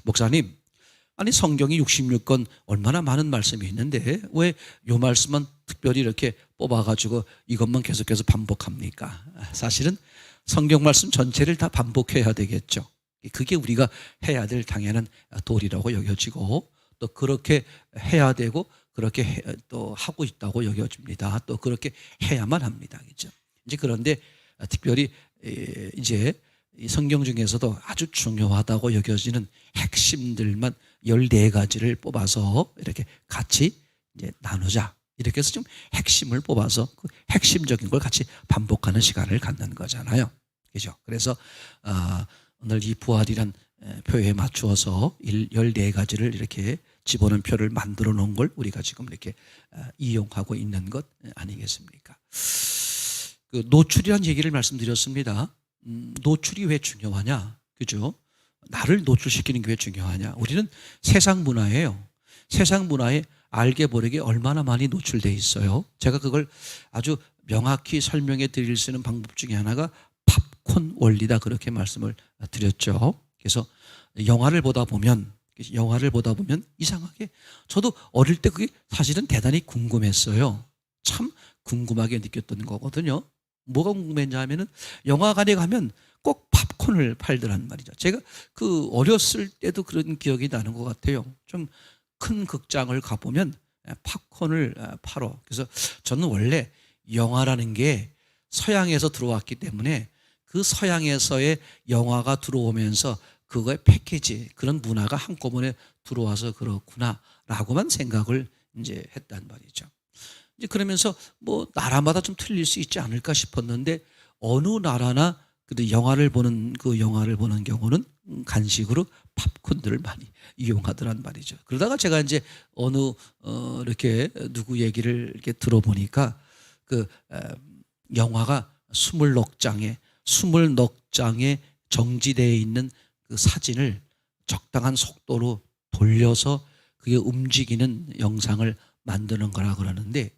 목사님, 아니 성경이 66권 얼마나 많은 말씀이 있는데 왜 이 말씀만 특별히 이렇게 뽑아가지고 이것만 계속해서 반복합니까? 사실은 성경 말씀 전체를 다 반복해야 되겠죠. 그게 우리가 해야 될 당연한 도리라고 여겨지고, 또 그렇게 해야 되고 그렇게 또 하고 있다고 여겨집니다. 또 그렇게 해야만 합니다. 그렇죠? 이제 그런데 특별히 이제 이 성경 중에서도 아주 중요하다고 여겨지는 핵심들만 14가지를 뽑아서 이렇게 같이 이제 나누자. 이렇게 해서 좀 핵심을 뽑아서 그 핵심적인 걸 같이 반복하는 시간을 갖는 거잖아요. 그죠? 그래서 오늘 이 부활이란 표에 맞추어서 14가지를 이렇게 집어넣은 표를 만들어 놓은 걸 우리가 지금 이렇게 이용하고 있는 것 아니겠습니까? 그 노출이란 얘기를 말씀드렸습니다. 노출이 왜 중요하냐? 그죠? 나를 노출시키는 게 왜 중요하냐? 우리는 세상 문화예요. 세상 문화에 알게 모르게 얼마나 많이 노출되어 있어요. 제가 그걸 아주 명확히 설명해 드릴 수 있는 방법 중에 하나가 팝콘 원리다, 그렇게 말씀을 드렸죠. 그래서 영화를 보다 보면 이상하게 저도 어릴 때 그게 사실은 대단히 궁금했어요. 참 궁금하게 느꼈던 거거든요. 뭐가 궁금했냐 하면은 영화관에 가면 꼭 팝콘을 팔더란 말이죠. 제가 그 어렸을 때도 그런 기억이 나는 것 같아요. 좀 큰 극장을 가보면 팝콘을 팔어. 그래서 저는 원래 영화라는 게 서양에서 들어왔기 때문에 그 서양에서의 영화가 들어오면서 그거의 패키지, 그런 문화가 한꺼번에 들어와서 그렇구나라고만 생각을 이제 했단 말이죠. 이제 그러면서 뭐 나라마다 좀 틀릴 수 있지 않을까 싶었는데, 어느 나라나 그 영화를 보는 경우는 간식으로 팝콘들을 많이 이용하더란 말이죠. 그러다가 제가 이제 어느 이렇게 누구 얘기를 이렇게 들어보니까 그 영화가 20넉장에 정지되어 있는 그 사진을 적당한 속도로 돌려서 그게 움직이는 영상을 만드는 거라 그러는데,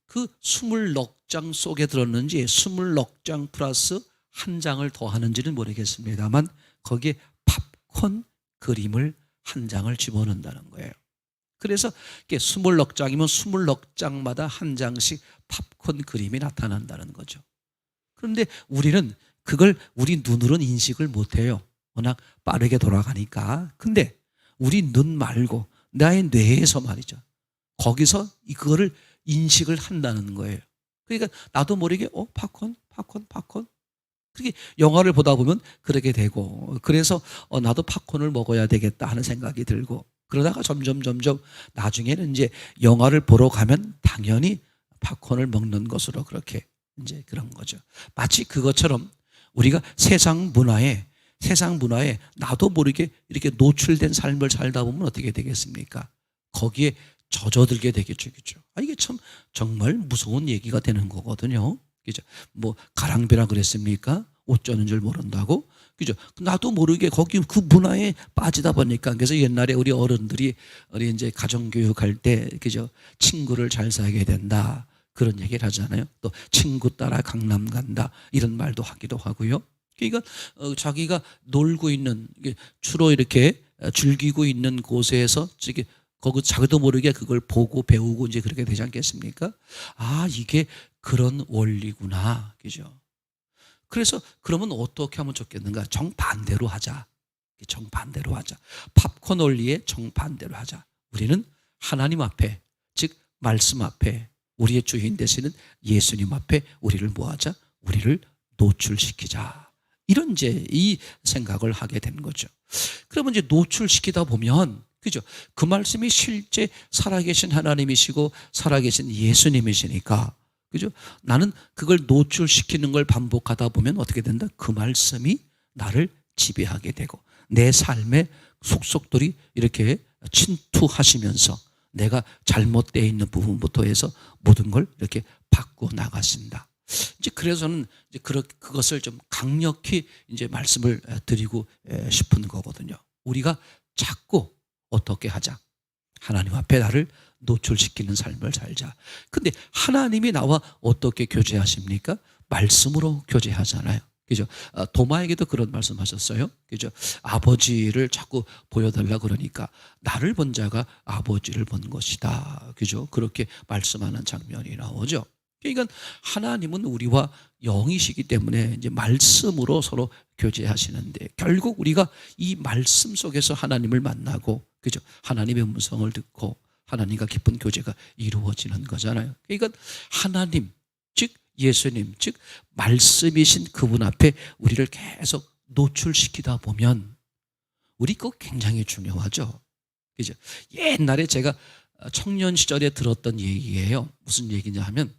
그 20넉장 속에 들었는지 20넉장 플러스 한 장을 더 하는지는 모르겠습니다만 거기에 팝콘 그림을 한 장을 집어넣는다는 거예요. 그래서 이게 20넉장이면 20넉장마다 한 장씩 팝콘 그림이 나타난다는 거죠. 그런데 우리는 그걸 우리 눈으로는 인식을 못해요. 워낙 빠르게 돌아가니까. 근데 우리 눈 말고 나의 뇌에서 말이죠, 거기서 그거를 인식을 한다는 거예요. 그러니까 나도 모르게 팝콘. 그렇게 영화를 보다 보면 그렇게 되고, 그래서 나도 팝콘을 먹어야 되겠다 하는 생각이 들고, 그러다가 점점 나중에는 이제 영화를 보러 가면 당연히 팝콘을 먹는 것으로 그렇게 이제 그런 거죠. 마치 그것처럼 우리가 세상 문화에 나도 모르게 이렇게 노출된 삶을 살다 보면 어떻게 되겠습니까? 거기에 젖어들게 되겠죠. 그죠? 이게 참 정말 무서운 얘기가 되는 거거든요. 그죠? 뭐 가랑비라 그랬습니까? 옷 젖는 줄 모른다고. 그죠? 나도 모르게 거기 그 문화에 빠지다 보니까, 그래서 옛날에 우리 어른들이 우리 이제 가정교육할 때, 그죠? 친구를 잘 사귀어야 된다, 그런 얘기를 하잖아요. 또 친구 따라 강남 간다, 이런 말도 하기도 하고요. 그러니까 자기가 놀고 있는, 주로 이렇게 즐기고 있는 곳에서 거기 자기도 모르게 그걸 보고 배우고 이제 그렇게 되지 않겠습니까? 이게 그런 원리구나. 그죠? 그래서 그러면 어떻게 하면 좋겠는가? 정반대로 하자. 팝콘 원리에 정반대로 하자. 우리는 하나님 앞에, 즉 말씀 앞에, 우리의 주인 되시는 예수님 앞에 우리를 뭐하자? 우리를 노출시키자. 이런 이제 이 생각을 하게 된 거죠. 그러면 이제 노출시키다 보면, 그죠? 그 말씀이 실제 살아계신 하나님이시고 살아계신 예수님이시니까, 그죠? 나는 그걸 노출시키는 걸 반복하다 보면 어떻게 된다? 그 말씀이 나를 지배하게 되고 내 삶의 속속들이 이렇게 침투하시면서 내가 잘못되어 있는 부분부터 해서 모든 걸 이렇게 바꾸어 나가신다. 이제 그래서는 이제 그것을 좀 강력히 이제 말씀을 드리고 싶은 거거든요. 우리가 자꾸 어떻게 하자? 하나님 앞에 나를 노출시키는 삶을 살자. 근데 하나님이 나와 어떻게 교제하십니까? 말씀으로 교제하잖아요. 그죠? 도마에게도 그런 말씀하셨어요. 그죠? 아버지를 자꾸 보여달라 그러니까 나를 본 자가 아버지를 본 것이다. 그죠? 그렇게 말씀하는 장면이 나오죠. 그러니까 하나님은 우리와 영이시기 때문에 이제 말씀으로 서로 교제하시는데 결국 우리가 이 말씀 속에서 하나님을 만나고 그죠? 하나님의 음성을 듣고 하나님과 깊은 교제가 이루어지는 거잖아요. 그러니까 하나님 즉 예수님 즉 말씀이신 그분 앞에 우리를 계속 노출시키다 보면 우리 거 굉장히 중요하죠. 그죠? 옛날에 제가 청년 시절에 들었던 얘기예요. 무슨 얘기냐 하면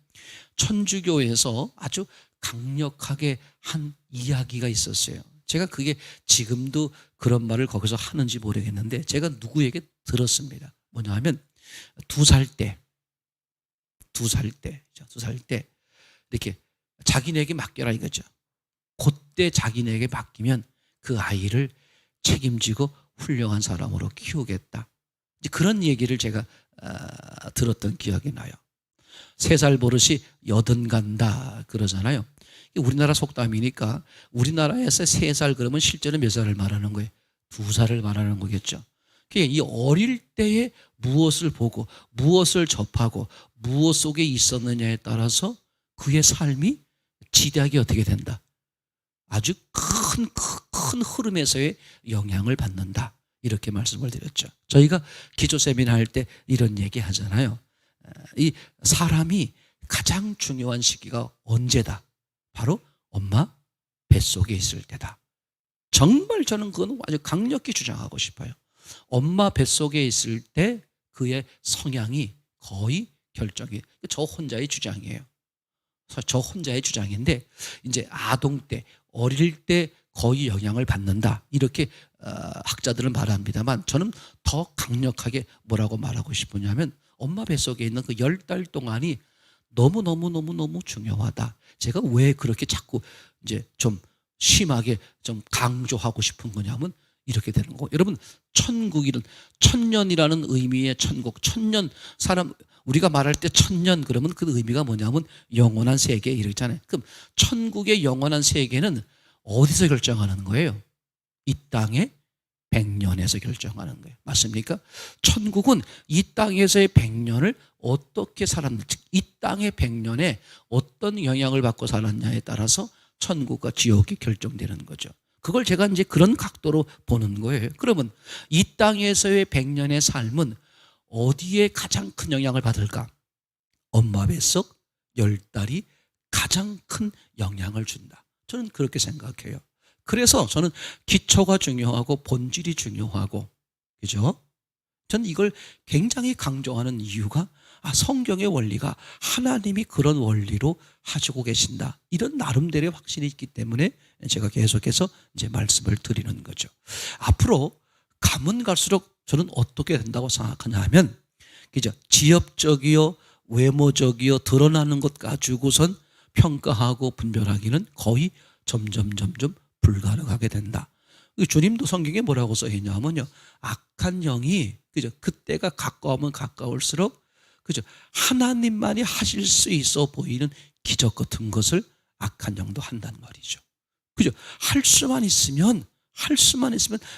천주교에서 아주 강력하게 한 이야기가 있었어요. 제가 그게 지금도 그런 말을 거기서 하는지 모르겠는데 제가 누구에게 들었습니다. 뭐냐 하면 두 살 때 이렇게 자기네에게 맡겨라 이거죠. 그때 자기네에게 맡기면 그 아이를 책임지고 훌륭한 사람으로 키우겠다. 이제 그런 얘기를 제가 들었던 기억이 나요. 3살 버릇이 80 간다 그러잖아요. 우리나라 속담이니까 우리나라에서 3살 그러면 실제는 몇 살을 말하는 거예요? 2살을 말하는 거겠죠. 이 어릴 때에 무엇을 보고 무엇을 접하고 무엇 속에 있었느냐에 따라서 그의 삶이 지대하게 어떻게 된다? 아주 큰 흐름에서의 영향을 받는다. 이렇게 말씀을 드렸죠. 저희가 기조 세미나 할 때 이런 얘기 하잖아요. 이 사람이 가장 중요한 시기가 언제다? 바로 엄마 뱃속에 있을 때다. 정말 저는 그건 아주 강력히 주장하고 싶어요. 엄마 뱃속에 있을 때 그의 성향이 거의 결정이 저 혼자의 주장이에요. 저 혼자의 주장인데 이제 아동 때 어릴 때 거의 영향을 받는다 이렇게 학자들은 말합니다만 저는 더 강력하게 뭐라고 말하고 싶으냐면 엄마 뱃속에 있는 그 10달 동안이 너무 중요하다. 제가 왜 그렇게 자꾸 이제 좀 심하게 좀 강조하고 싶은 거냐면 이렇게 되는 거. 여러분 천국이란 천년이라는 의미의 천국, 천년 사람 우리가 말할 때 천년 그러면 그 의미가 뭐냐면 영원한 세계 이러잖아요. 그럼 천국의 영원한 세계는 어디서 결정하는 거예요? 이 땅의 100년에서 결정하는 거예요. 맞습니까? 천국은 이 땅에서의 100년을 어떻게 살았는지, 이 땅의 100년에 어떤 영향을 받고 살았냐에 따라서 천국과 지옥이 결정되는 거죠. 그걸 제가 이제 그런 각도로 보는 거예요. 그러면 이 땅에서의 100년의 삶은 어디에 가장 큰 영향을 받을까? 엄마 뱃속 10달이 가장 큰 영향을 준다. 저는 그렇게 생각해요. 그래서 저는 기초가 중요하고 본질이 중요하고, 그죠? 저는 이걸 굉장히 강조하는 이유가 성경의 원리가 하나님이 그런 원리로 하시고 계신다. 이런 나름대로의 확신이 있기 때문에 제가 계속해서 이제 말씀을 드리는 거죠. 앞으로 가면 갈수록 저는 어떻게 된다고 생각하냐 하면, 그죠? 지엽적이요, 외모적이요, 드러나는 것 가지고선 평가하고 분별하기는 거의 점점 불가능하게 된다. 주님도 성경에 뭐라고 써 있냐면요. 악한 영이 그죠? 그때가 가까우면 가까울수록 그죠? 하나님만이 하실 수 있어 보이는 기적 같은 것을 악한 영도 한단 말이죠. 그죠? 할 수만 있으면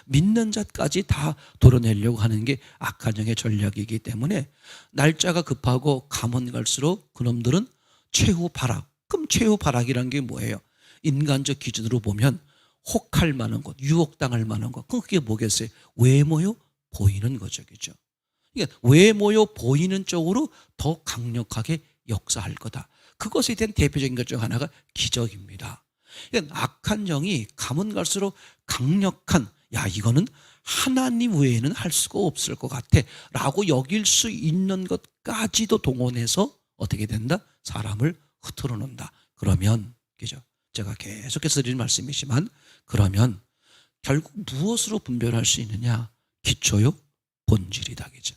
믿는 자까지 다 도려내려고 하는 게 악한 영의 전략이기 때문에 날짜가 급하고 가면 갈수록 그놈들은 최후 발악. 그럼 최후 발악이란 게 뭐예요? 인간적 기준으로 보면 혹할 만한 것, 유혹당할 만한 것. 그게 뭐겠어요? 외모요? 보이는 거죠. 그죠? 그러니까 외모요? 보이는 쪽으로 더 강력하게 역사할 거다. 그것에 대한 대표적인 것 중 하나가 기적입니다. 그러니까 악한 영이 가면 갈수록 강력한, 이거는 하나님 외에는 할 수가 없을 것 같아 라고 여길 수 있는 것까지도 동원해서 어떻게 된다? 사람을 흐트러 놓는다. 그러면, 그죠? 제가 계속해서 드리는 말씀이지만 그러면 결국 무엇으로 분별할 수 있느냐? 기초요? 본질이다. 그죠?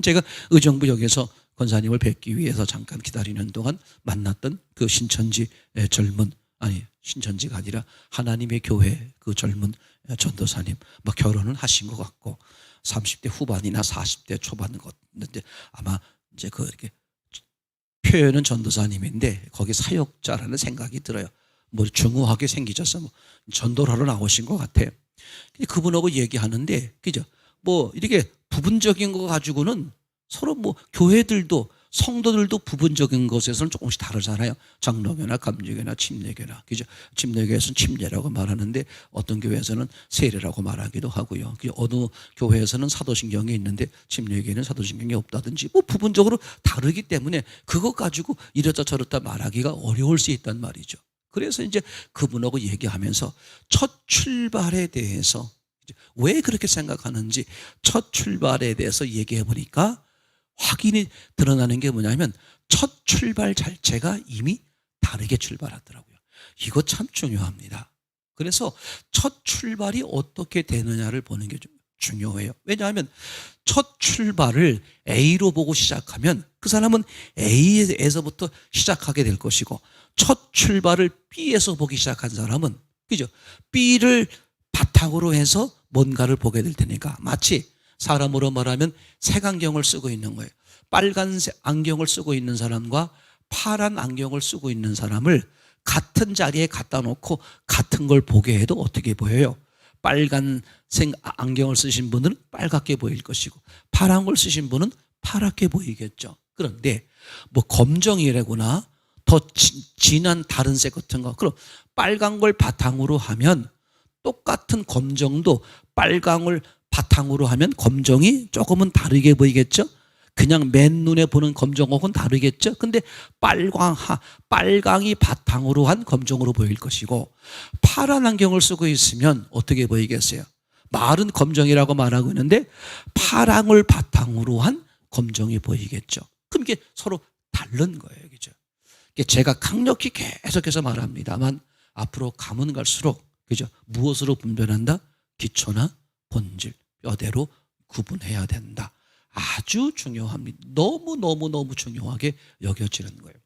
제가 의정부역에서 권사님을 뵙기 위해서 잠깐 기다리는 동안 만났던 그 신천지 젊은, 신천지가 아니라 하나님의 교회 그 젊은 전도사님, 결혼은 하신 것 같고 30대 후반이나 40대 초반 같은데 아마 이제 이렇게 표현은 전도사님인데 거기 사역자라는 생각이 들어요. 뭐 중후하게 생기셔서 뭐 전도를 하러 나오신 것 같아. 그분하고 얘기하는데, 그죠? 뭐 이렇게 부분적인 거 가지고는 서로 뭐 교회들도 성도들도 부분적인 것에서는 조금씩 다르잖아요. 장로교나 감리교나 침례교나, 그죠? 침례교에서는 침례라고 말하는데 어떤 교회에서는 세례라고 말하기도 하고요. 어느 교회에서는 사도신경이 있는데 침례교에는 사도신경이 없다든지 뭐 부분적으로 다르기 때문에 그것 가지고 이렇다 저렇다 말하기가 어려울 수 있단 말이죠. 그래서 이제 그분하고 얘기하면서 첫 출발에 대해서 왜 그렇게 생각하는지 첫 출발에 대해서 얘기해 보니까 확인이 드러나는 게 뭐냐면 첫 출발 자체가 이미 다르게 출발하더라고요. 이거 참 중요합니다. 그래서 첫 출발이 어떻게 되느냐를 보는 게 좀 중요해요. 왜냐하면 첫 출발을 A로 보고 시작하면 그 사람은 A에서부터 시작하게 될 것이고, 첫 출발을 B에서 보기 시작한 사람은, 그죠? B를 바탕으로 해서 뭔가를 보게 될 테니까, 마치 사람으로 말하면 색안경을 쓰고 있는 거예요. 빨간색 안경을 쓰고 있는 사람과 파란 안경을 쓰고 있는 사람을 같은 자리에 갖다 놓고 같은 걸 보게 해도 어떻게 보여요? 빨간색 안경을 쓰신 분은 빨갛게 보일 것이고 파란 걸 쓰신 분은 파랗게 보이겠죠. 그런데 뭐 검정이라거나 더 진한 다른 색 같은 거, 그럼 빨간 걸 바탕으로 하면 똑같은 검정도 빨강을 바탕으로 하면 검정이 조금은 다르게 보이겠죠? 그냥 맨눈에 보는 검정하고는 다르겠죠? 근데 빨강이 바탕으로 한 검정으로 보일 것이고, 파란 안경을 쓰고 있으면 어떻게 보이겠어요? 말은 검정이라고 말하고 있는데 파랑을 바탕으로 한 검정이 보이겠죠? 그럼 이게 서로 다른 거예요. 그죠? 제가 강력히 계속해서 말합니다만 앞으로 가면 갈수록, 그죠? 무엇으로 분별한다? 기초나 본질, 뼈대로 구분해야 된다. 아주 중요합니다. 너무 중요하게 여겨지는 거예요.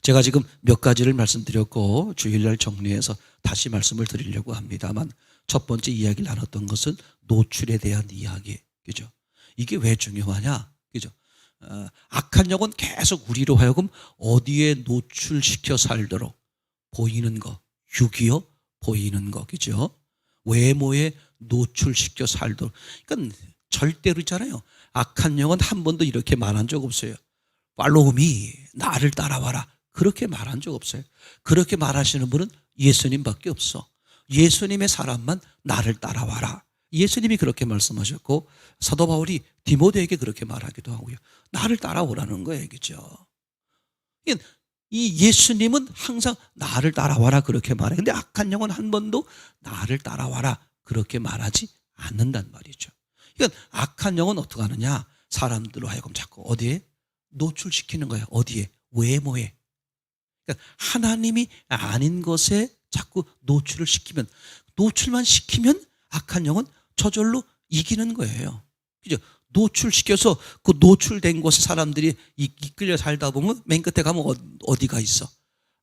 제가 지금 몇 가지를 말씀드렸고 주일날 정리해서 다시 말씀을 드리려고 합니다만, 첫 번째 이야기를 나눴던 것은 노출에 대한 이야기, 그죠? 이게 왜 중요하냐, 그죠? 악한 영은 계속 우리로 하여금 어디에 노출시켜 살도록, 보이는 거, 육이요, 보이는 거, 그죠? 외모에 노출시켜 살도록. 그러니까 절대로 있잖아요. 악한 영은 한 번도 이렇게 말한 적 없어요. 팔로우 미, 나를 따라와라. 그렇게 말한 적 없어요. 그렇게 말하시는 분은 예수님밖에 없어. 예수님의 사람만 나를 따라와라. 예수님이 그렇게 말씀하셨고, 사도 바울이 디모데에게 그렇게 말하기도 하고요. 나를 따라오라는 거예요. 그죠? 이 예수님은 항상 나를 따라와라 그렇게 말해요. 근데 악한 영은 한 번도 나를 따라와라 그렇게 말하지 않는단 말이죠. 그러니까 악한 영은 어떻게 하느냐? 사람들로 하여금 자꾸 어디에? 노출시키는 거예요. 어디에? 외모에. 그러니까 하나님이 아닌 것에 자꾸 노출을 시키면, 노출만 시키면 악한 영은 저절로 이기는 거예요. 그죠? 노출시켜서 그 노출된 곳에 사람들이 이끌려 살다 보면 맨 끝에 가면 어디가 있어?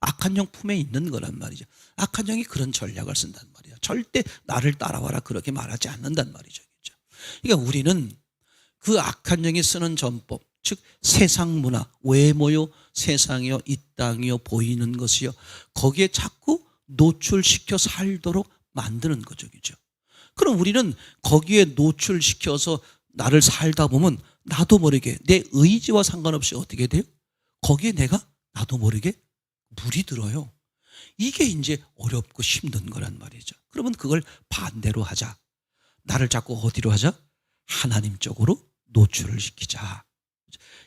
악한 영 품에 있는 거란 말이죠. 악한 영이 그런 전략을 쓴단 말이에요. 절대 나를 따라와라 그렇게 말하지 않는단 말이죠. 그렇죠? 그러니까 우리는 그 악한 영이 쓰는 전법, 즉 세상 문화, 외모요, 세상이요, 이 땅이요, 보이는 것이요, 거기에 자꾸 노출시켜 살도록 만드는 거죠. 그죠? 그럼 우리는 거기에 노출시켜서 나를 살다 보면 나도 모르게 내 의지와 상관없이 어떻게 돼요? 거기에 내가 나도 모르게 물이 들어요. 이게 이제 어렵고 힘든 거란 말이죠. 그러면 그걸 반대로 하자. 나를 자꾸 어디로 하자? 하나님 쪽으로 노출을 시키자.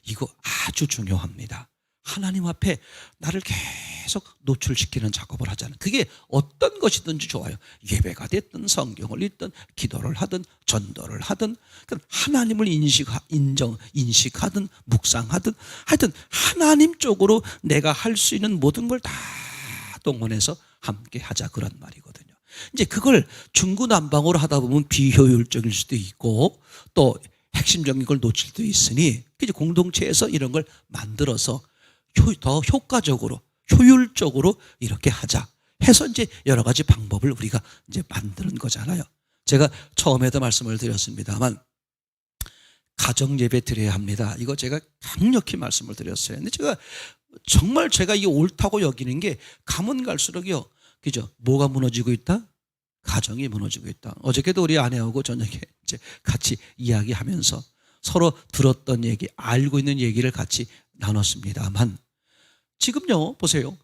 이거 아주 중요합니다. 하나님 앞에 나를 계속 노출시키는 작업을 하자는, 그게 어떤 것이든지 좋아요. 예배가 됐든 성경을 읽든 기도를 하든 전도를 하든, 하나님을 인식하든 묵상하든, 하여튼 하나님 쪽으로 내가 할 수 있는 모든 걸 다 동원해서 함께 하자, 그런 말이거든요. 이제 그걸 중구난방으로 하다 보면 비효율적일 수도 있고 또 핵심적인 걸 놓칠 수도 있으니, 공동체에서 이런 걸 만들어서 더 효과적으로, 효율적으로 이렇게 하자 해서 이제 여러 가지 방법을 우리가 이제 만드는 거잖아요. 제가 처음에도 말씀을 드렸습니다만 가정 예배 드려야 합니다. 이거 제가 강력히 말씀을 드렸어요. 근데 제가 정말 제가 이게 옳다고 여기는 게 가면 갈수록요. 그죠? 뭐가 무너지고 있다? 가정이 무너지고 있다. 어저께도 우리 아내하고 저녁에 이제 같이 이야기하면서 서로 들었던 얘기, 알고 있는 얘기를 같이 나눴습니다만 지금요, 보세요.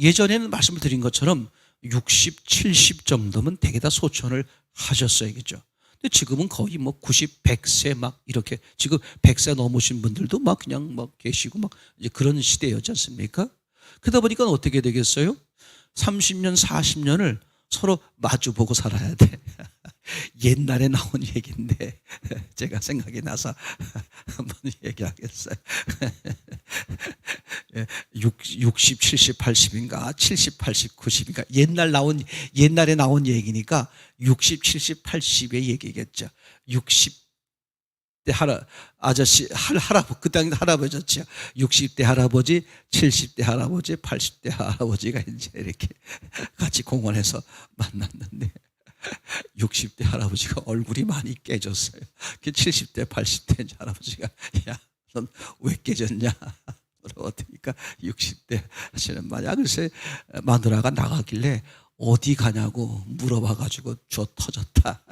예전에는 말씀을 드린 것처럼 60, 70 정도면 대개 다 소천을 하셨어야겠죠. 근데 지금은 거의 뭐 90, 100세 막 이렇게 지금 100세 넘으신 분들도 막 그냥 막 계시고 막 이제 그런 시대였지 않습니까? 그러다 보니까 어떻게 되겠어요? 30년, 40년을 서로 마주보고 살아야 돼. 옛날에 나온 얘기인데 제가 생각이 나서 한번 얘기하겠어요. 60, 70, 80인가 70, 80, 90인가 옛날에 나온 얘기니까 60, 70, 80의 얘기겠죠. 60대 아저씨 할아버지 그 당시 할아버지였죠. 60대 할아버지, 70대 할아버지, 80대 할아버지가 이제 이렇게 같이 공원에서 만났는데 60대 할아버지가 얼굴이 많이 깨졌어요. 70대, 80대 할아버지가 야, 넌 왜 깨졌냐? 어떠니까 60대 하시는 말이야. 글쎄 마누라가 나가길래 어디 가냐고 물어봐가지고 저 터졌다.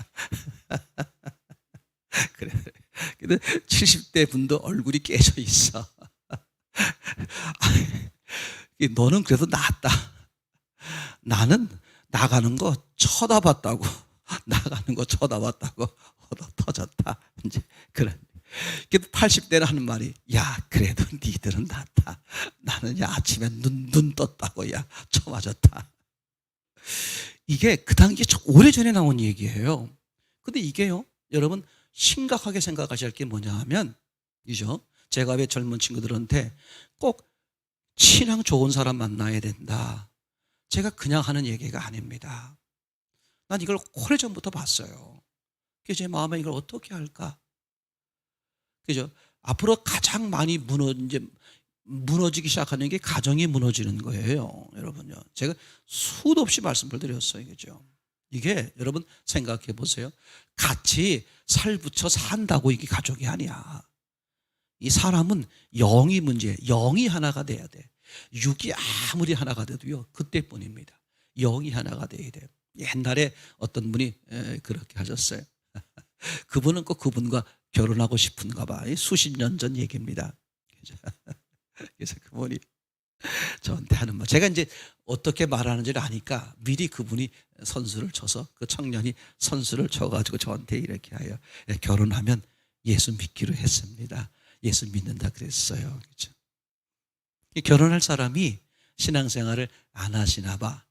그래. 근데 70대 분도 얼굴이 깨져 있어. 너는 그래도 낫다. 나는 나가는 거 쳐다봤다고. 나가는 거 쳐다봤다고. 터졌다. 이제 그런. 80대는 하는 말이, 야, 그래도 니들은 낫다. 나는 야, 아침에 눈 떴다고, 야, 쳐 맞았다. 이게 그 당시에 오래전에 나온 얘기예요. 근데 이게요, 여러분, 심각하게 생각하셔야 할 게 뭐냐 하면, 이죠. 제가 왜 젊은 친구들한테 꼭 신앙 좋은 사람 만나야 된다. 제가 그냥 하는 얘기가 아닙니다. 난 이걸 오래전부터 봤어요. 그래서 제 마음에 이걸 어떻게 할까? 그죠? 앞으로 가장 많이 무너지기 시작하는 게 가정이 무너지는 거예요. 여러분요. 제가 수도 없이 말씀을 드렸어요. 그죠? 이게 여러분 생각해 보세요. 같이 살붙여 산다고 이게 가족이 아니야. 이 사람은 영이 문제예요. 영이 하나가 돼야 돼. 육이 아무리 하나가 돼도요. 그때뿐입니다. 영이 하나가 돼야 돼요. 옛날에 어떤 분이 그렇게 하셨어요. 그분은 꼭 그분과 결혼하고 싶은가 봐. 수십 년 전 얘기입니다. 그래서 그분이 저한테 하는 말. 제가 이제 어떻게 말하는지를 아니까 미리 그분이 선수를 쳐서 그 청년이 선수를 쳐가지고 저한테 이렇게 하여 결혼하면 예수 믿기로 했습니다. 예수 믿는다 그랬어요. 그렇죠? 결혼할 사람이 신앙생활을 안 하시나 봐.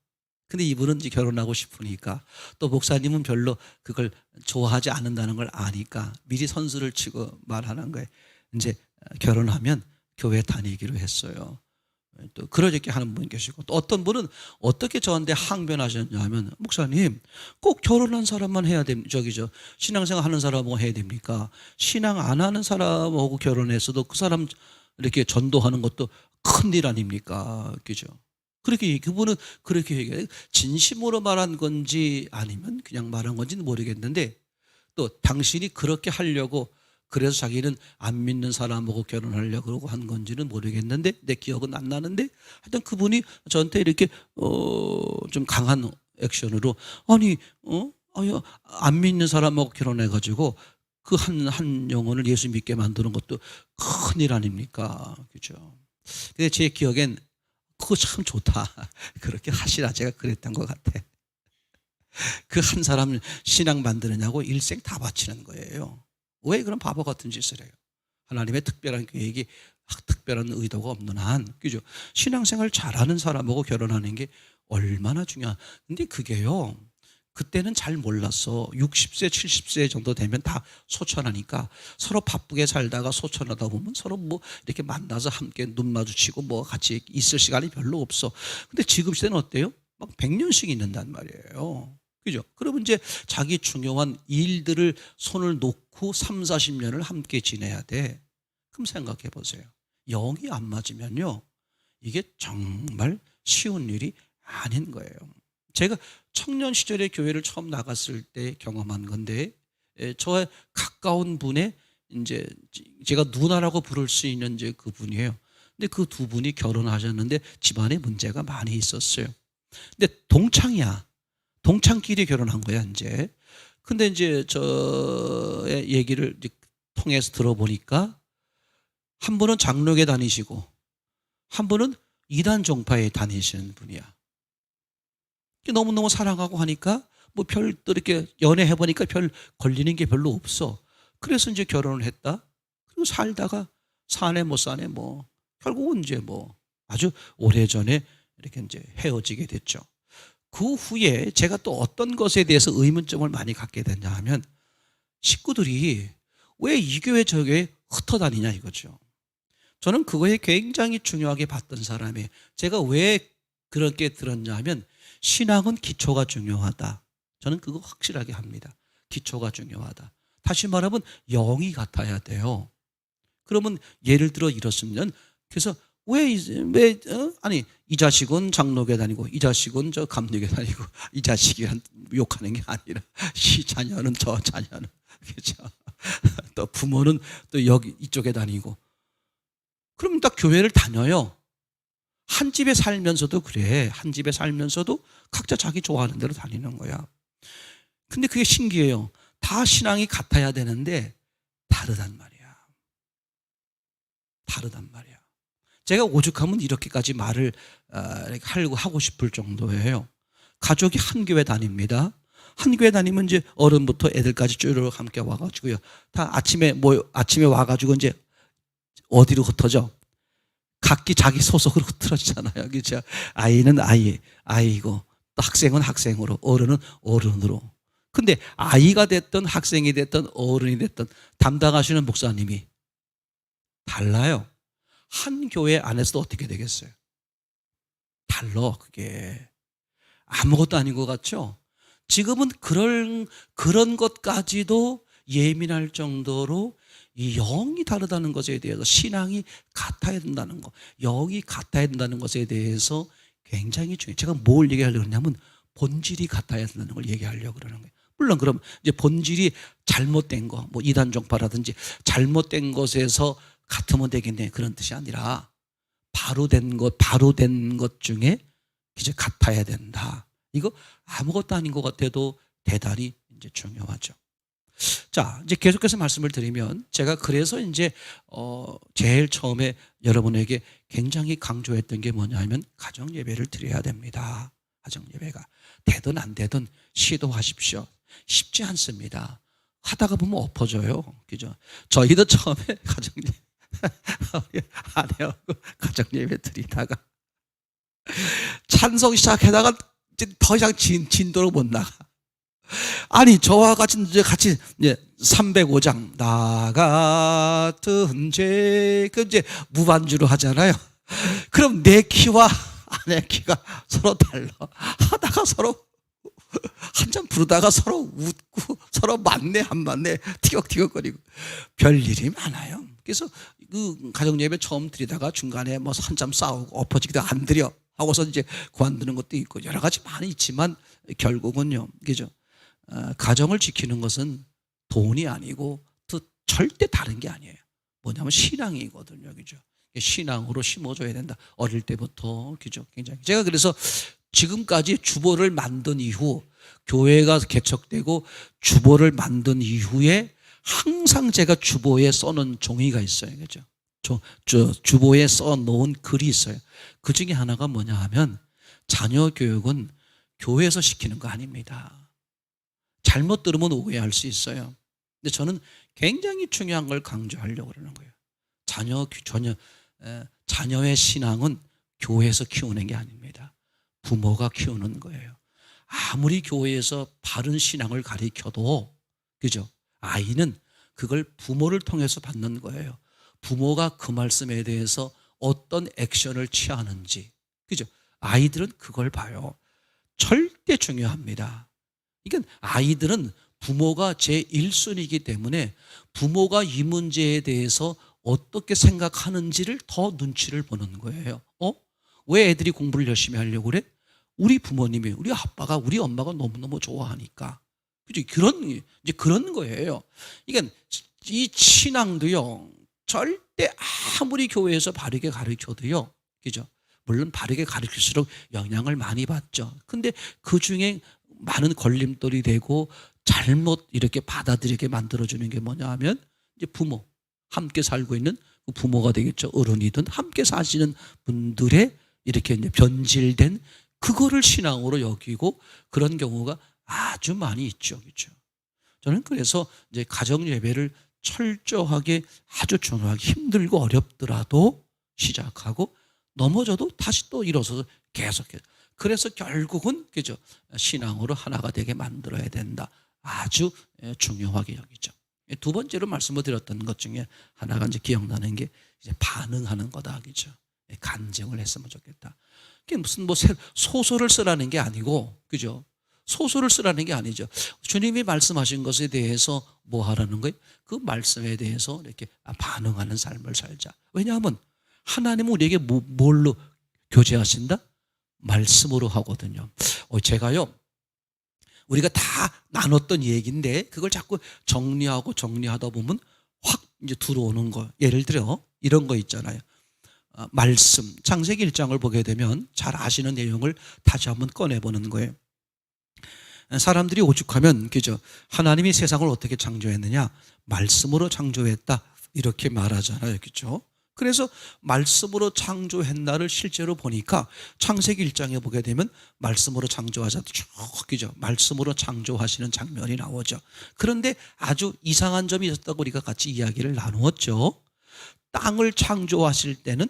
근데 이분은 이제 결혼하고 싶으니까 또 목사님은 별로 그걸 좋아하지 않는다는 걸 아니까 미리 선수를 치고 말하는 거예요. 이제 결혼하면 교회 다니기로 했어요. 또 그렇게 하는 분 계시고 또 어떤 분은 어떻게 저한테 항변하셨냐 하면 목사님 꼭 결혼한 사람만 해야 됩니까? 신앙생활 하는 사람하고 해야 됩니까? 신앙 안 하는 사람하고 결혼해서도 그 사람 이렇게 전도하는 것도 큰일 아닙니까? 그죠? 그분은 그렇게 얘기해요. 진심으로 말한 건지 아니면 그냥 말한 건지는 모르겠는데 또 당신이 그렇게 하려고 그래서 자기는 안 믿는 사람하고 결혼하려고 그러고 한 건지는 모르겠는데 내 기억은 안 나는데 하여튼 그분이 저한테 이렇게 좀 강한 액션으로 아니 안 믿는 사람하고 결혼해가지고 그 한 영혼을 예수 믿게 만드는 것도 큰일 아닙니까? 그죠? 근데 제 기억엔 그거 참 좋다. 그렇게 하시라. 제가 그랬던 것 같아. 그 한 사람 신앙 만드느냐고 일생 다 바치는 거예요. 왜 그런 바보 같은 짓을 해요? 하나님의 특별한 계획이 특별한 의도가 없는 한, 그죠? 신앙생활 잘하는 사람하고 결혼하는 게 얼마나 중요한. 근데 그게요. 그때는 잘 몰랐어. 60세, 70세 정도 되면 다 소천하니까 서로 바쁘게 살다가 소천하다 보면 서로 뭐 이렇게 만나서 함께 눈 마주치고 뭐 같이 있을 시간이 별로 없어. 근데 지금 시대는 어때요? 막 100년씩 있는단 말이에요. 그죠? 그러면 이제 자기 중요한 일들을 손을 놓고 3, 40년을 함께 지내야 돼. 그럼 생각해 보세요. 영이 안 맞으면요. 이게 정말 쉬운 일이 아닌 거예요. 제가 청년 시절에 교회를 처음 나갔을 때 경험한 건데, 저와 가까운 분의 이제 제가 누나라고 부를 수 있는 이제 그분이에요. 근데 그 두 분이 결혼하셨는데 집안에 문제가 많이 있었어요. 근데 동창이야. 동창끼리 결혼한 거야, 이제. 근데 이제 저의 얘기를 이제 통해서 들어보니까 한 분은 장로교 다니시고 한 분은 이단 종파에 다니시는 분이야. 너무너무 사랑하고 하니까 뭐 별 또 이렇게 연애해보니까 별 걸리는 게 별로 없어. 그래서 이제 결혼을 했다. 그리고 살다가 사내 못 사내 뭐 결국은 이제 뭐 아주 오래전에 이렇게 이제 헤어지게 됐죠. 그 후에 제가 또 어떤 것에 대해서 의문점을 많이 갖게 됐냐 하면 식구들이 왜 이 교회 저 교회 흩어다니냐 이거죠. 저는 그거에 굉장히 중요하게 봤던 사람이에요. 제가 왜 그렇게 들었냐 하면 신앙은 기초가 중요하다. 저는 그거 확실하게 합니다. 기초가 중요하다. 다시 말하면 영이 같아야 돼요. 그러면 예를 들어 이렇습니다. 그래서 아니 이 자식은 장로교 다니고 이 자식은 저 감리교 다니고 이 자식이란 욕하는 게 아니라 이 자녀는 저 자녀는 그렇죠. 또 부모는 또 여기 이쪽에 다니고 그럼 딱 교회를 다녀요. 한 집에 살면서도 그래. 한 집에 살면서도 각자 자기 좋아하는 대로 다니는 거야. 근데 그게 신기해요. 다 신앙이 같아야 되는데 다르단 말이야. 다르단 말이야. 제가 오죽하면 이렇게까지 말을 하고 싶을 정도예요. 가족이 한 교회 다닙니다. 한 교회 다니면 이제 어른부터 애들까지 쭉 함께 와가지고요. 다 아침에 와가지고 이제 어디로 흩어져? 각기 자기 소속으로 흩어지잖아요. 그렇죠? 아이는 아이고, 또 학생은 학생으로, 어른은 어른으로. 근데 아이가 됐든 학생이 됐든 어른이 됐든 담당하시는 목사님이 달라요. 한 교회 안에서도 어떻게 되겠어요? 달라, 그게. 아무것도 아닌 것 같죠? 지금은 그런 것까지도 예민할 정도로 이 영이 다르다는 것에 대해서 신앙이 같아야 된다는 것, 영이 같아야 된다는 것에 대해서 굉장히 중요해요. 제가 뭘 얘기하려고 그러냐면 본질이 같아야 된다는 걸 얘기하려고 그러는 거예요. 물론 그럼 이제 본질이 잘못된 거, 뭐 이단 종파라든지 잘못된 것에서 같으면 되겠네 그런 뜻이 아니라 바로 된 것 중에 이제 같아야 된다. 이거 아무것도 아닌 것 같아도 대단히 이제 중요하죠. 자, 이제 계속해서 말씀을 드리면 제가 그래서 이제 제일 처음에 여러분에게 굉장히 강조했던 게 뭐냐 하면 가정 예배를 드려야 됩니다. 가정 예배가 되든 안 되든 시도하십시오. 쉽지 않습니다. 하다가 보면 엎어져요. 그죠? 저희도 처음에 가정 예배 아내하고 가정 예배 드리다가 찬송 시작하다가 더 이상 진도로 못 나가. 아니 저와 같이 이제 305장 나 같은 죄 그 이제 무반주로 하잖아요. 그럼 내 키와 아내 키가 서로 달라. 하다가 서로 한참 부르다가 서로 웃고 서로 맞네 안 맞네 티격태격거리고 별일이 많아요. 그래서 그 가정예배 처음 드리다가 중간에 뭐 한참 싸우고 엎어지기도 안 드려 하고서 이제 그만두는 것도 있고 여러 가지 많이 있지만 결국은요, 그죠? 가정을 지키는 것은 돈이 아니고 또 절대 다른 게 아니에요. 뭐냐면 신앙이거든요, 그죠? 신앙으로 심어줘야 된다. 어릴 때부터, 그죠? 굉장히 제가 그래서 지금까지 주보를 만든 이후 교회가 개척되고 주보를 만든 이후에 항상 제가 주보에 써놓은 종이가 있어요, 그죠? 주보에 써놓은 글이 있어요. 그 중에 하나가 뭐냐 하면 자녀 교육은 교회에서 시키는 거 아닙니다. 잘못 들으면 오해할 수 있어요. 근데 저는 굉장히 중요한 걸 강조하려고 그러는 거예요. 자녀의 신앙은 교회에서 키우는 게 아닙니다. 부모가 키우는 거예요. 아무리 교회에서 바른 신앙을 가르쳐도, 그죠? 아이는 그걸 부모를 통해서 받는 거예요. 부모가 그 말씀에 대해서 어떤 액션을 취하는지, 그죠? 아이들은 그걸 봐요. 절대 중요합니다. 이건 아이들은 부모가 제1순위이기 때문에 부모가 이 문제에 대해서 어떻게 생각하는지를 더 눈치를 보는 거예요. 왜 애들이 공부를 열심히 하려고 그래? 우리 부모님이, 우리 아빠가, 우리 엄마가 너무너무 좋아하니까. 그죠? 그런 거예요. 이게 이 신앙도요, 절대 아무리 교회에서 바르게 가르쳐도요, 그죠? 물론 바르게 가르칠수록 영향을 많이 받죠. 근데 그 중에 많은 걸림돌이 되고 잘못 이렇게 받아들이게 만들어주는 게 뭐냐 하면 이제 부모, 함께 살고 있는 그 부모가 되겠죠. 어른이든 함께 사시는 분들의 이렇게 이제 변질된 그거를 신앙으로 여기고 그런 경우가 아주 많이 있죠. 그렇죠? 저는 그래서 이제 가정 예배를 철저하게 아주 중요하게 힘들고 어렵더라도 시작하고 넘어져도 다시 또 일어서서 계속해요. 그래서 결국은 그죠, 신앙으로 하나가 되게 만들어야 된다. 아주 중요하게 여기죠. 두 번째로 말씀을 드렸던 것 중에 하나가 이제 기억나는 게 이제 반응하는 거다. 그죠? 간증을 했으면 좋겠다. 그게 무슨 뭐 소설을 쓰라는 게 아니고, 그죠? 소설을 쓰라는 게 아니죠. 주님이 말씀하신 것에 대해서 뭐 하라는 거예요? 그 말씀에 대해서 이렇게 반응하는 삶을 살자. 왜냐하면 하나님은 우리에게 뭘로 교제하신다? 말씀으로 하거든요. 제가요, 우리가 다 나눴던 얘기인데 그걸 자꾸 정리하다 보면 확 이제 들어오는 거. 예를 들어 이런 거 있잖아요. 말씀, 창세기 1장을 보게 되면 잘 아시는 내용을 다시 한번 꺼내보는 거예요. 사람들이 오죽하면, 그죠? 하나님이 세상을 어떻게 창조했느냐? 말씀으로 창조했다. 이렇게 말하잖아요. 그죠? 그래서 말씀으로 창조했나를 실제로 보니까 창세기 1장에 보게 되면 말씀으로 창조하자 쭉, 그죠? 말씀으로 창조하시는 장면이 나오죠. 그런데 아주 이상한 점이 있었다고 우리가 같이 이야기를 나누었죠. 땅을 창조하실 때는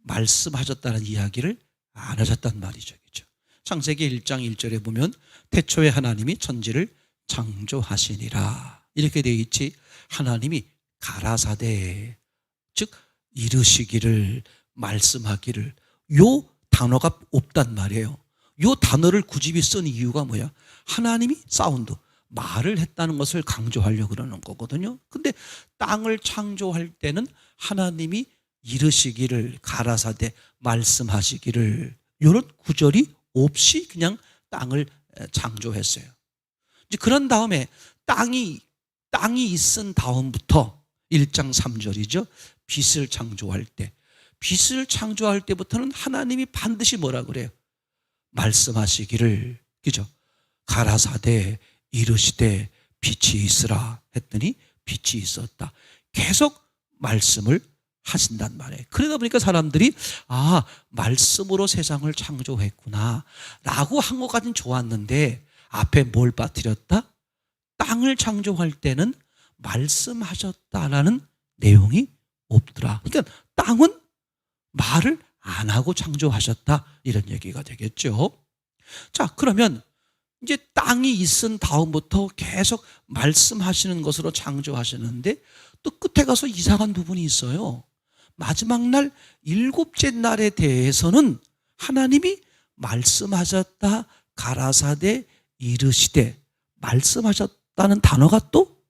말씀하셨다는 이야기를 안 하셨단 말이죠. 그죠? 창세기 1장 1절에 보면 태초에 하나님이 천지를 창조하시니라 이렇게 되어 있지. 하나님이 가라사대, 즉 이르시기를, 말씀하기를, 요 단어가 없단 말이에요. 요 단어를 굳이 쓴 이유가 뭐야? 하나님이 사운드, 말을 했다는 것을 강조하려고 그러는 거거든요. 근데 땅을 창조할 때는 하나님이 이르시기를, 가라사대, 말씀하시기를, 이런 구절이 없이 그냥 땅을 창조했어요. 이제 그런 다음에 땅이 있은 다음부터 1장 3절이죠. 빛을 창조할 때부터는 하나님이 반드시 뭐라 그래요? 말씀하시기를, 그죠? 가라사대 이르시되 빛이 있으라 했더니 빛이 있었다. 계속 말씀을 하신단 말이에요. 그러다 보니까 사람들이 말씀으로 세상을 창조했구나 라고 한 것까지는 좋았는데 앞에 뭘 빠뜨렸다? 땅을 창조할 때는 말씀하셨다라는 내용이 없더라. 그러니까 땅은 말을 안 하고 창조하셨다, 이런 얘기가 되겠죠. 자, 그러면 이제 땅이 있은 다음부터 계속 말씀하시는 것으로 창조하시는데 또 끝에 가서 이상한 부분이 있어요. 마지막 날 일곱째 날에 대해서는 하나님이 말씀하셨다, 가라사대 이르시되, 말씀하셨다는 단어가 또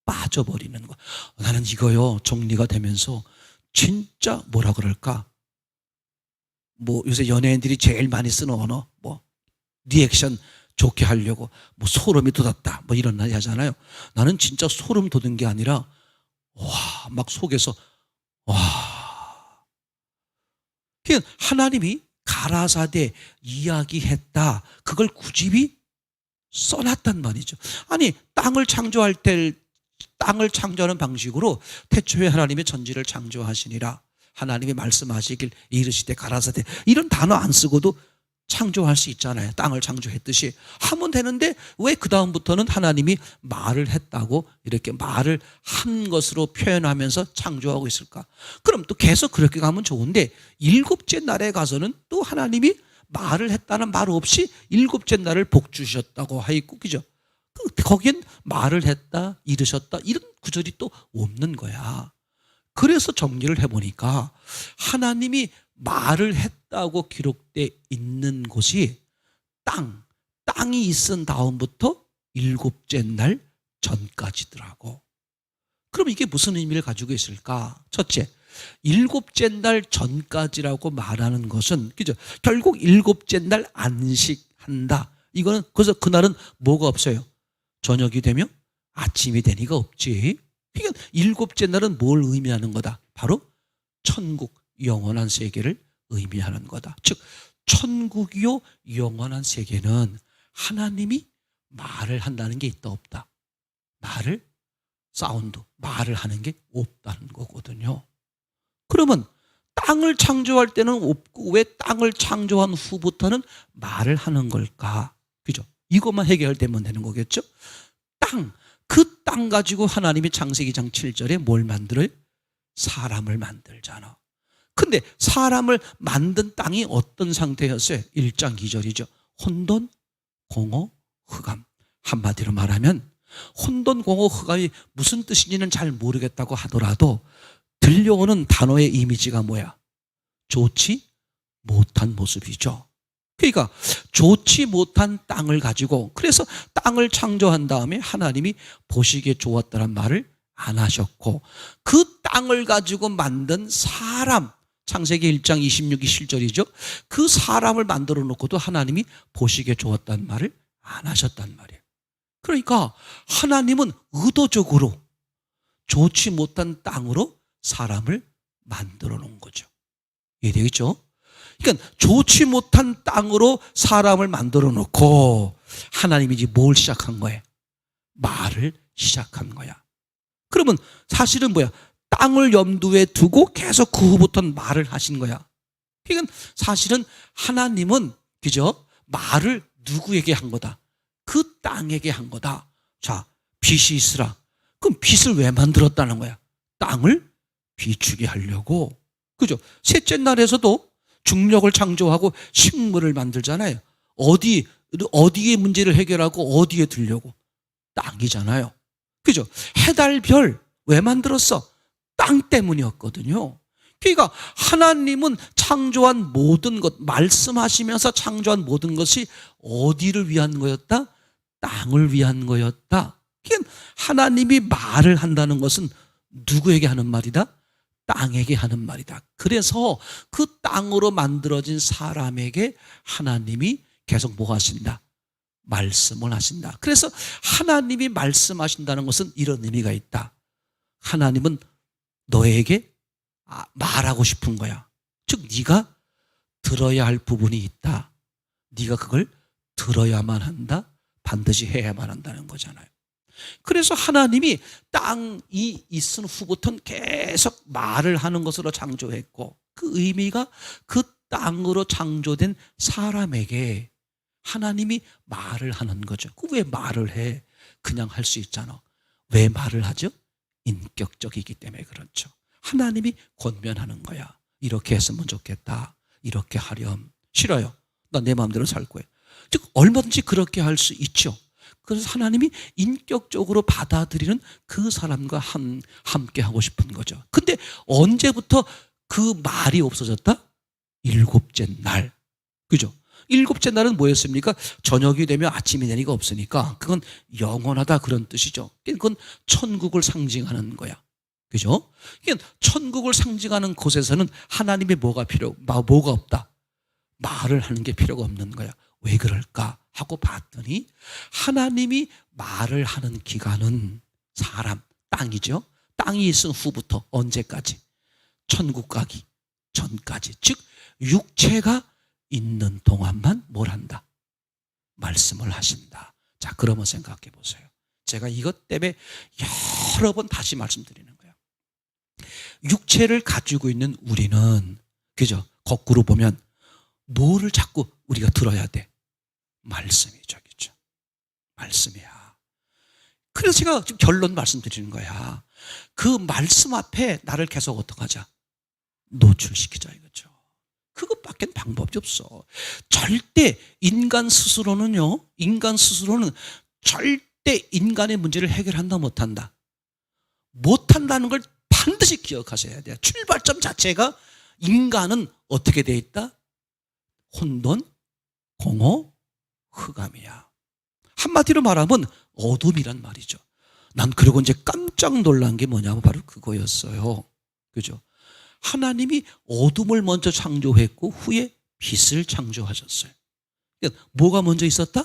빠져버리는 거. 나는 이거요, 정리가 되면서 진짜 뭐라 그럴까? 뭐 요새 연예인들이 제일 많이 쓰는 언어, 뭐 리액션 좋게 하려고 뭐 소름이 돋았다, 뭐 이런 말 하잖아요. 나는 진짜 소름 돋은 게 아니라 막 속에서 하나님이 가라사대 이야기했다, 그걸 굳이 써놨단 말이죠. 아니, 땅을 창조하는 방식으로 태초에 하나님이 천지를 창조하시니라, 하나님이 말씀하시길 이르시되 가라사대, 이런 단어 안 쓰고도 창조할 수 있잖아요. 땅을 창조했듯이 하면 되는데 왜 그 다음부터는 하나님이 말을 했다고 이렇게 말을 한 것으로 표현하면서 창조하고 있을까? 그럼 또 계속 그렇게 가면 좋은데 일곱째 날에 가서는 또 하나님이 말을 했다는 말 없이 일곱째 날을 복 주셨다고 하있고, 그죠? 거기엔 말을 했다, 이르셨다, 이런 구절이 또 없는 거야. 그래서 정리를 해보니까 하나님이 말을 했다고 기록되어 있는 곳이 땅이 있은 다음부터 일곱째 날 전까지더라고. 그럼 이게 무슨 의미를 가지고 있을까? 첫째, 일곱째 날 전까지라고 말하는 것은, 그죠? 결국 일곱째 날 안식한다. 이거는, 그래서 그날은 뭐가 없어요? 저녁이 되면 아침이 되니까 없지. 그러니까 일곱째 날은 뭘 의미하는 거다? 바로 천국, 영원한 세계를 의미하는 거다. 즉 천국이요 영원한 세계는 하나님이 말을 한다는 게 있다 없다? 말을 말을 하는 게 없다는 거거든요. 그러면 땅을 창조할 때는 없고 왜 땅을 창조한 후부터는 말을 하는 걸까? 그죠? 이것만 해결되면 되는 거겠죠? 그 땅 가지고 하나님이 창세기 2장 7절에 뭘 만들어요? 사람을 만들잖아. 근데 사람을 만든 땅이 어떤 상태였어요? 1장 2절이죠. 혼돈, 공허, 흑암. 한마디로 말하면 혼돈, 공허, 흑암이 무슨 뜻인지는 잘 모르겠다고 하더라도 들려오는 단어의 이미지가 뭐야? 좋지 못한 모습이죠. 그러니까 좋지 못한 땅을 가지고 그래서 땅을 창조한 다음에 하나님이 보시기에 좋았다는 말을 안 하셨고 그 땅을 가지고 만든 사람 창세기 1장 26, 27절이죠. 그 사람을 만들어 놓고도 하나님이 보시기에 좋았다는 말을 안 하셨단 말이에요. 그러니까 하나님은 의도적으로 좋지 못한 땅으로 사람을 만들어 놓은 거죠. 이해되겠죠? 그러니까 좋지 못한 땅으로 사람을 만들어 놓고 하나님이 이제 뭘 시작한 거예요? 말을 시작한 거야. 그러면 사실은 뭐야? 땅을 염두에 두고 계속 그 후부터는 말을 하신 거야. 그러니까 사실은 하나님은 그죠? 말을 누구에게 한 거다? 그 땅에게 한 거다. 자, 빛이 있으라. 그럼 빛을 왜 만들었다는 거야? 땅을 비추게 하려고. 그죠? 셋째 날에서도 중력을 창조하고 식물을 만들잖아요. 어디에 문제를 해결하고 어디에 두려고? 땅이잖아요. 그죠? 해달, 별 왜 만들었어? 땅 때문이었거든요. 그러니까 하나님은 창조한 모든 것, 말씀하시면서 창조한 모든 것이 어디를 위한 거였다? 땅을 위한 거였다. 그러니까 하나님이 말을 한다는 것은 누구에게 하는 말이다? 땅에게 하는 말이다. 그래서 그 땅으로 만들어진 사람에게 하나님이 계속 뭐 하신다? 말씀을 하신다. 그래서 하나님이 말씀하신다는 것은 이런 의미가 있다. 하나님은 너에게 말하고 싶은 거야. 즉 네가 들어야 할 부분이 있다. 네가 그걸 들어야만 한다. 반드시 해야만 한다는 거잖아요. 그래서 하나님이 땅이 있은 후부터는 계속 말을 하는 것으로 창조했고 그 의미가 그 땅으로 창조된 사람에게 하나님이 말을 하는 거죠. 왜 말을 해? 그냥 할 수 있잖아. 왜 말을 하죠? 인격적이기 때문에 그렇죠. 하나님이 권면하는 거야. 이렇게 했으면 좋겠다. 이렇게 하렴. 싫어요. 나 내 마음대로 살 거야. 즉 얼마든지 그렇게 할 수 있죠. 그래서 하나님이 인격적으로 받아들이는 그 사람과 함께 하고 싶은 거죠. 근데 언제부터 그 말이 없어졌다? 일곱째 날. 그죠? 일곱째 날은 뭐였습니까? 저녁이 되면 아침이 되니까 없으니까 그건 영원하다 그런 뜻이죠. 그건 천국을 상징하는 거야. 그죠? 그러니까 천국을 상징하는 곳에서는 하나님의 뭐가 없다? 말을 하는 게 필요가 없는 거야. 왜 그럴까 하고 봤더니 하나님이 말을 하는 기간은 사람, 땅이죠. 땅이 있은 후부터 언제까지? 천국 가기 전까지. 즉 육체가 있는 동안만 뭘 한다? 말씀을 하신다. 자, 그러면 생각해 보세요. 제가 이것 때문에 여러 번 다시 말씀드리는 거예요. 육체를 가지고 있는 우리는 그죠? 거꾸로 보면 뭐를 자꾸 우리가 들어야 돼? 말씀이죠. 그죠? 말씀이야. 그래서 제가 지금 결론 말씀드리는 거야. 그 말씀 앞에 나를 계속 어떻게 하자? 노출시키자 이거죠. 그것밖에 방법이 없어. 절대 인간 스스로는 절대 인간의 문제를 해결한다 못한다. 못한다는 걸 반드시 기억하셔야 돼요. 출발점 자체가 인간은 어떻게 돼 있다? 혼돈, 공허, 흑암이야. 한마디로 말하면 어둠이란 말이죠. 난 그리고 이제 깜짝 놀란 게 뭐냐면 바로 그거였어요. 그죠? 하나님이 어둠을 먼저 창조했고 후에 빛을 창조하셨어요. 그러니까 뭐가 먼저 있었다?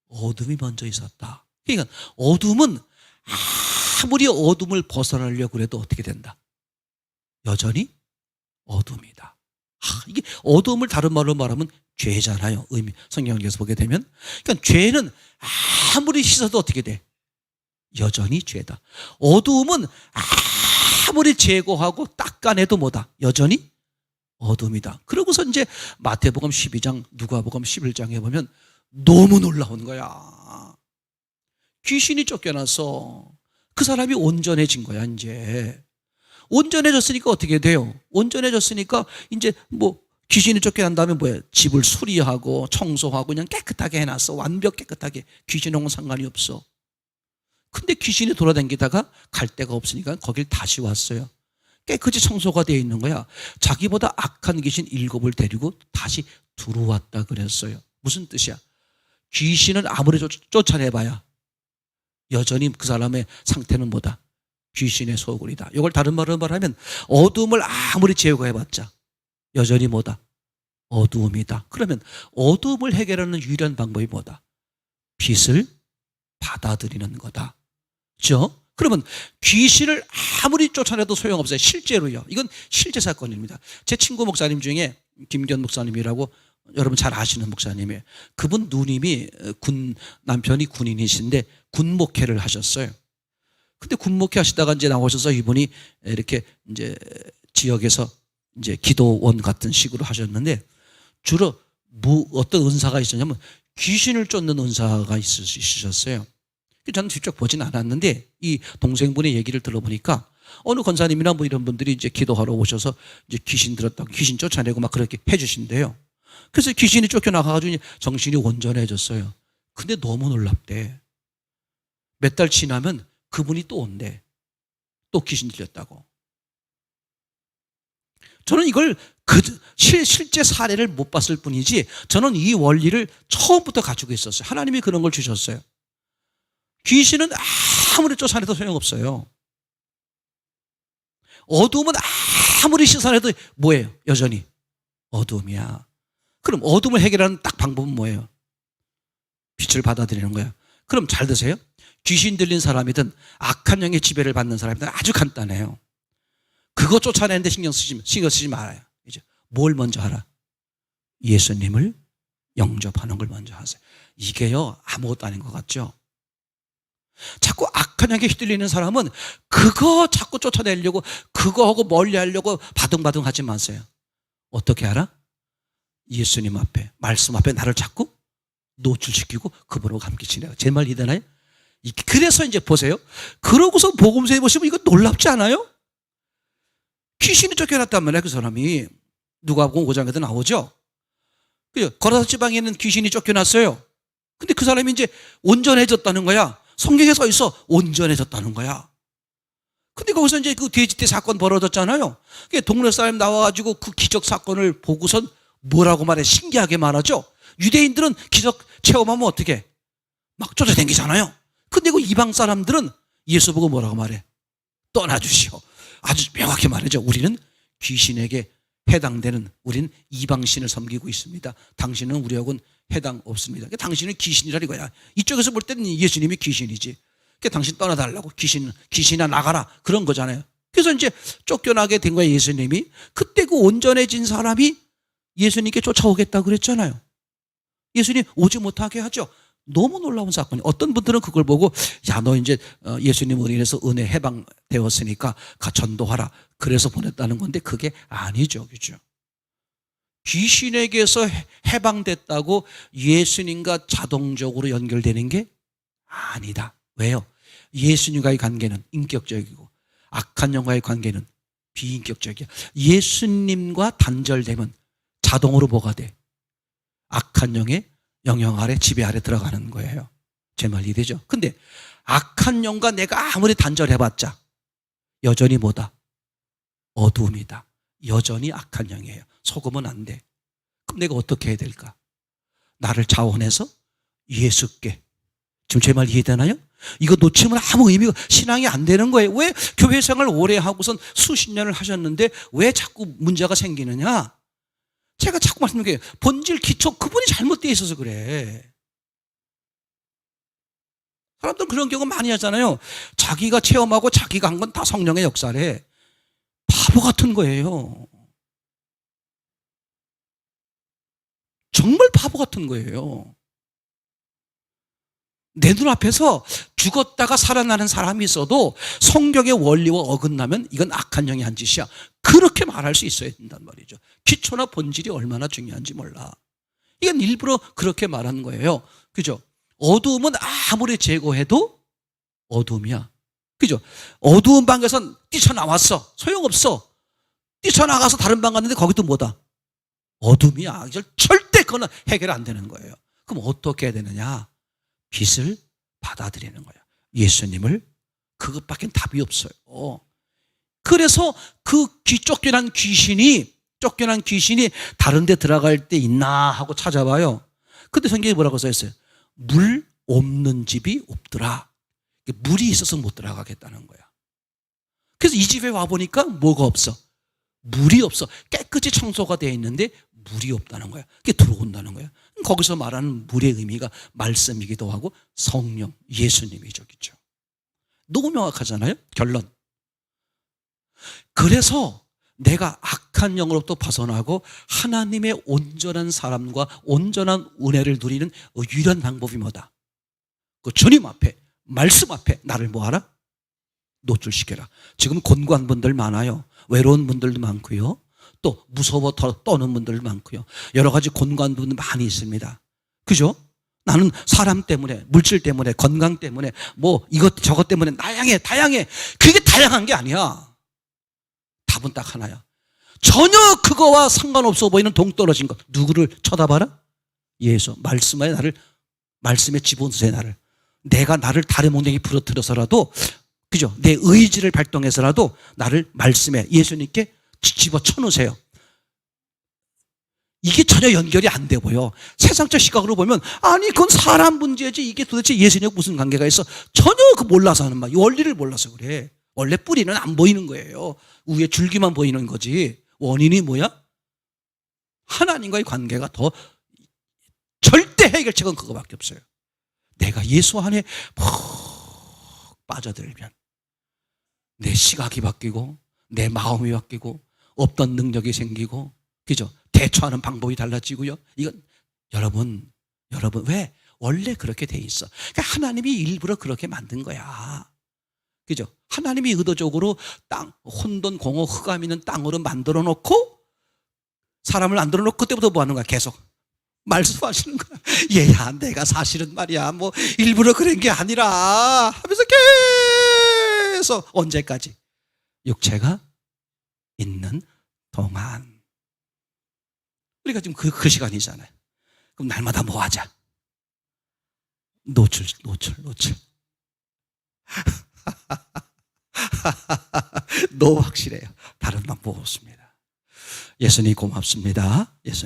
어둠이 먼저 있었다. 그러니까 어둠은 아무리 어둠을 벗어나려고 해도 어떻게 된다? 여전히 어둠이다. 이게 어둠을 다른 말로 말하면 죄잖아요. 성경에서 보게 되면. 그러니까 죄는 아무리 씻어도 어떻게 돼? 여전히 죄다. 어두움은 아무리 제거하고 닦아내도 뭐다? 여전히 어둠이다. 그러고서 이제 마태복음 12장, 누가복음 11장에 보면 너무 놀라운 거야. 귀신이 쫓겨나서 그 사람이 온전해진 거야, 이제. 온전해졌으니까 어떻게 돼요? 온전해졌으니까 이제 뭐 귀신이 쫓겨난 다음에 뭐야? 집을 수리하고 청소하고 그냥 깨끗하게 해놨어. 완벽 깨끗하게. 귀신하고는 상관이 없어. 근데 귀신이 돌아다니다가 갈 데가 없으니까 거길 다시 왔어요. 깨끗이 청소가 되어 있는 거야. 자기보다 악한 귀신 7을 데리고 다시 들어왔다 그랬어요. 무슨 뜻이야? 귀신은 아무리 쫓아내봐야 여전히 그 사람의 상태는 뭐다? 귀신의 소굴이다. 이걸 다른 말로 말하면 어둠을 아무리 제거해봤자 여전히 뭐다? 어두움이다. 그러면 어둠을 해결하는 유일한 방법이 뭐다? 빛을 받아들이는 거다. 그렇죠? 그러면 귀신을 아무리 쫓아내도 소용없어요. 실제로요. 이건 실제 사건입니다. 제 친구 목사님 중에 김견 목사님이라고 여러분 잘 아시는 목사님이에요. 그분 누님이 남편이 군인이신데 군목회를 하셨어요. 근데 군목회 하시다가 이제 나오셔서 이분이 이렇게 이제 지역에서 이제 기도원 같은 식으로 하셨는데 주로 어떤 은사가 있었냐면 귀신을 쫓는 은사가 있으셨어요. 저는 직접 보진 않았는데 이 동생분의 얘기를 들어보니까 어느 권사님이나 뭐 이런 분들이 이제 기도하러 오셔서 이제 귀신 들었다고 귀신 쫓아내고 막 그렇게 해주신대요. 그래서 귀신이 쫓겨나가가지고 정신이 온전해졌어요. 근데 너무 놀랍대. 몇 달 지나면 그분이 또 온대. 또 귀신 들렸다고. 저는 이걸 실제 사례를 못 봤을 뿐이지 저는 이 원리를 처음부터 가지고 있었어요. 하나님이 그런 걸 주셨어요. 귀신은 아무리 쫓아내도 소용없어요. 어두움은 아무리 씻어내도 뭐예요? 여전히 어두움이야. 그럼 어둠을 해결하는 딱 방법은 뭐예요? 빛을 받아들이는 거야. 그럼 잘 드세요. 귀신 들린 사람이든 악한 영의 지배를 받는 사람이든 아주 간단해요. 그거 쫓아내는데 신경 쓰지 말아요. 이제 뭘 먼저 하라? 예수님을 영접하는 걸 먼저 하세요. 이게요 아무것도 아닌 것 같죠? 자꾸 악한 영에 휘둘리는 사람은 그거 자꾸 쫓아내려고 그거하고 멀리하려고 바둥바둥 하지 마세요. 어떻게 알아? 예수님 앞에 말씀 앞에 나를 자꾸 노출시키고 그분하고 함께 지내요. 제 말 이해되나요? 그래서 이제 보세요. 그러고서 복음서에 보시면 이거 놀랍지 않아요? 귀신이 쫓겨났단 말이야 그 사람이. 누가복음 5장에도 나오죠. 거라사 지방에 있는 귀신이 쫓겨났어요. 근데 그 사람이 이제 온전해졌다는 거야. 성경에 써 있어. 온전해졌다는 거야. 근데 거기서 이제 그 돼지떼 사건 벌어졌잖아요. 동네 사람 나와가지고 그 기적 사건을 보고선 뭐라고 말해? 신기하게 말하죠. 유대인들은 기적 체험하면 어떻게? 막 쫓아다니잖아요. 근데 그 이방 사람들은 예수 보고 뭐라고 말해? 떠나주시오. 아주 명확히 말하죠. 우리는 귀신에게 해당되는 우리는 이방신을 섬기고 있습니다. 당신은 우리하고는 해당 없습니다. 당신은 귀신이라 이거야. 이쪽에서 볼 때는 예수님이 귀신이지. 당신 떠나달라고 귀신아 나가라 그런 거잖아요. 그래서 이제 쫓겨나게 된 거예요 예수님이. 그때 그 온전해진 사람이 예수님께 쫓아오겠다고 그랬잖아요. 예수님 오지 못하게 하죠. 너무 놀라운 사건이. 어떤 분들은 그걸 보고 야 너 이제 예수님으로 인해서 은혜 해방되었으니까 가 전도하라 그래서 보냈다는 건데 그게 아니죠. 그죠? 귀신에게서 해방됐다고 예수님과 자동적으로 연결되는 게 아니다. 왜요? 예수님과의 관계는 인격적이고 악한 영과의 관계는 비인격적이야. 예수님과 단절되면 자동으로 뭐가 돼? 악한 영의 영향 아래 지배 아래 들어가는 거예요. 제 말 이해되죠? 근데 악한 영과 내가 아무리 단절해봤자 여전히 뭐다? 어두움이다. 여전히 악한 영이에요. 속으면 안 돼. 그럼 내가 어떻게 해야 될까? 나를 자원해서 예수께. 지금 제 말 이해되나요? 이거 놓치면 아무 의미가 신앙이 안 되는 거예요. 왜 교회 생활 오래 하고선 수십 년을 하셨는데 왜 자꾸 문제가 생기느냐? 제가 자꾸 말씀드린 게 본질 기초 그분이 잘못되어 있어서 그래. 사람들은 그런 경우 많이 하잖아요. 자기가 체험하고 자기가 한 건 다 성령의 역사래. 바보 같은 거예요. 정말 바보 같은 거예요. 내 눈앞에서 죽었다가 살아나는 사람이 있어도 성경의 원리와 어긋나면 이건 악한 영이 한 짓이야. 그렇게 말할 수 있어야 된단 말이죠. 기초나 본질이 얼마나 중요한지 몰라. 이건 일부러 그렇게 말하는 거예요. 그죠? 어두움은 아무리 제거해도 어둠이야. 그죠? 어두운 방에서 뛰쳐나왔어. 소용없어. 뛰쳐나가서 다른 방 갔는데 거기도 뭐다? 어둠이야. 절대 그거는 해결 안 되는 거예요. 그럼 어떻게 해야 되느냐? 빛을 받아들이는 거예요. 예수님을. 그것밖엔 답이 없어요. 그래서 그 쫓겨난 귀신이 다른 데 들어갈 때 있나 하고 찾아봐요. 근데 성경에 뭐라고 써있어요? 물 없는 집이 없더라. 물이 있어서 못 들어가겠다는 거야. 그래서 이 집에 와보니까 뭐가 없어? 물이 없어. 깨끗이 청소가 되어 있는데 물이 없다는 거야. 그게 들어온다는 거야. 거기서 말하는 물의 의미가 말씀이기도 하고 성령, 예수님이죠. 그렇죠? 너무 명확하잖아요. 결론. 그래서 내가 악한 영으로부터 벗어나고 하나님의 온전한 사람과 온전한 은혜를 누리는 유일한 방법이 뭐다? 그 주님 앞에, 말씀 앞에 나를 뭐하라? 노출시켜라. 지금 곤고한 분들 많아요. 외로운 분들도 많고요. 또 무서워 떠는 분들도 많고요. 여러 가지 곤고한 분들 많이 있습니다. 그죠? 나는 사람 때문에, 물질 때문에, 건강 때문에, 뭐 이것 저것 때문에 다양해. 그게 다양한 게 아니야. 답은 딱 하나야. 전혀 그거와 상관없어 보이는 동떨어진 것. 누구를 쳐다봐라? 예수. 말씀에 집어넣으세요, 나를. 내가 나를 다른 몽둥이 부러뜨려서라도, 그죠? 내 의지를 발동해서라도 나를 말씀에, 예수님께 집어쳐 놓으세요. 이게 전혀 연결이 안 돼 보여. 세상적 시각으로 보면, 아니, 그건 사람 문제지. 이게 도대체 예수님과 무슨 관계가 있어? 전혀 그 몰라서 하는 말. 원리를 몰라서 그래. 원래 뿌리는 안 보이는 거예요. 위에 줄기만 보이는 거지. 원인이 뭐야? 하나님과의 관계가 더 절대 해결책은 그거밖에 없어요. 내가 예수 안에 푹 빠져들면 내 시각이 바뀌고 내 마음이 바뀌고 없던 능력이 생기고, 그죠? 대처하는 방법이 달라지고요. 이건 여러분 왜? 원래 그렇게 돼 있어. 그러니까 하나님이 일부러 그렇게 만든 거야. 그죠? 하나님이 의도적으로 혼돈, 공허, 흑암 있는 땅으로 만들어 놓고 사람을 만들어 놓고 그때부터 뭐 하는 거야? 계속 말씀하시는 거야. 얘야, 내가 사실은 말이야, 뭐 일부러 그런 게 아니라 하면서 계속 언제까지? 육체가 있는 동안. 우리가 지금 그 시간이잖아요. 그럼 날마다 뭐 하자? 노출. 너무 확실해요. 다른 방법 없습니다. 예수님 고맙습니다. 예수님.